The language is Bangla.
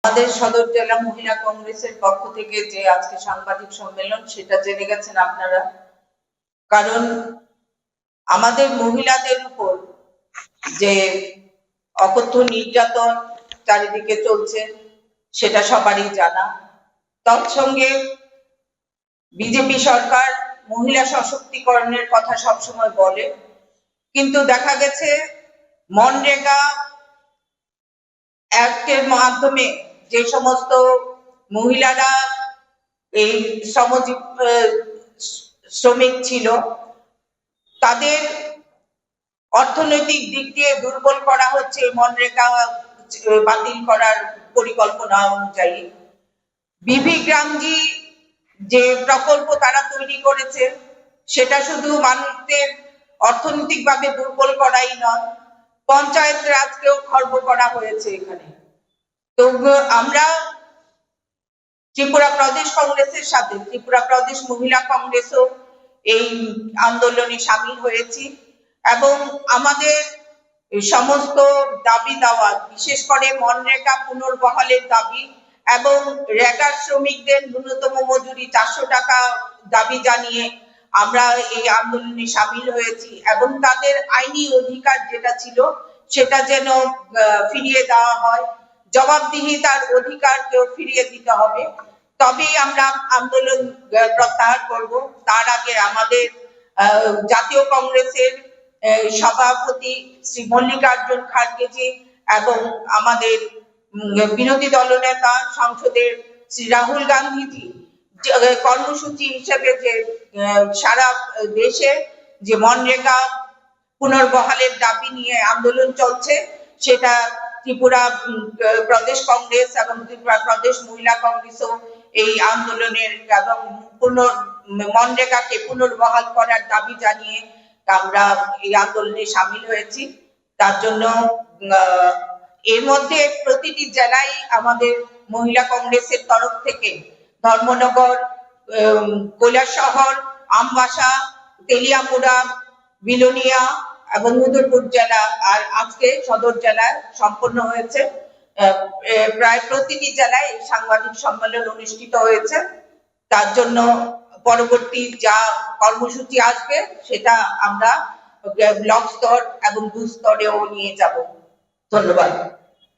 আমাদের সদর জেলা মহিলা কংগ্রেসের পক্ষ থেকে যে আজকে সাংবাদিক সম্মেলন সেটা জেনে গেছেন আপনারা। কারণ আমাদের মহিলাদের উপর যে অকথ্য নির্যাতন চারিদিকে চলছে সেটা সবারই জানা। তৎসঙ্গে বিজেপি সরকার মহিলা সশক্তিকরণের কথা সবসময় বলে, কিন্তু দেখা গেছে মনরেগা অ্যাক্টের মাধ্যমে যে সমস্ত মহিলারা এই শ্রমিক ছিল তাদের অর্থনৈতিক দিক দিয়ে দুর্বল করা হচ্ছে মনরেগা বাতিল করার পরিকল্পনা অনুযায়ী। বিবি গ্রামজি যে প্রকল্প তারা তৈরি করেছে সেটা শুধু মানুষদের অর্থনৈতিকভাবে দুর্বল করাই নয়, পঞ্চায়েত রাজকেও খর্ব করা হয়েছে এখানে। তো আমরা ত্রিপুরা প্রদেশ কংগ্রেসের সাথে ত্রিপুরা প্রদেশ মহিলা কংগ্রেসও এই আন্দোলনে সামিল হয়েছি এবং আমাদের সমস্ত দাবি দাওয়া, বিশেষ করে মনরেগা পুনর্বহালের দাবি এবং রেগার শ্রমিকদের ন্যূনতম মজুরি 400 টাকা দাবি জানিয়ে আমরা এই আন্দোলনে সামিল হয়েছি এবং তাদের আইনি অধিকার যেটা ছিল সেটা যেন ফিরিয়ে দেওয়া হয়, জবাবদিহিতার অধিকারকেও ফিরিয়ে দিতে হবে, তবেই আমরা আন্দোলন প্রত্যাহার করব। তার আগে আমাদের জাতীয় কংগ্রেসের সভাপতি শ্রী মল্লিকার্জুন খাড়গেজি এবং আমাদের বিরোধী দলনেতা সংসদের শ্রী রাহুল গান্ধীজি কর্মসূচি হিসেবে যে সারা দেশে যে মনরেগা পুনর্বহালের দাবি নিয়ে আন্দোলন চলছে সেটা ত্রিপুরা প্রদেশ কংগ্রেস এবং ত্রিপুরা প্রদেশ মহিলা কংগ্রেসও এই আন্দোলনের এবং মনরেগাকে পুনর্বহাল করার দাবি জানিয়ে আমরা এই আন্দোলনে সামিল হয়েছি। তার জন্য এর মধ্যে প্রতিটি জেলায় আমাদের মহিলা কংগ্রেসের তরফ থেকে ধর্মনগর, কৈলাসহর, আমবাসা, তেলিয়ামুড়া, বিলোনিয়া এবং উদয়পুর জেলা আর আজকে সদর জেলায় সম্পন্ন হয়েছে। প্রায় প্রতিটি জেলায় এই সাংবাদিক সম্মেলন অনুষ্ঠিত হয়েছে। তার জন্য পরবর্তী যা কর্মসূচি আসবে সেটা আমরা ব্লক স্তর এবং বুথ স্তরেও নিয়ে যাব। ধন্যবাদ।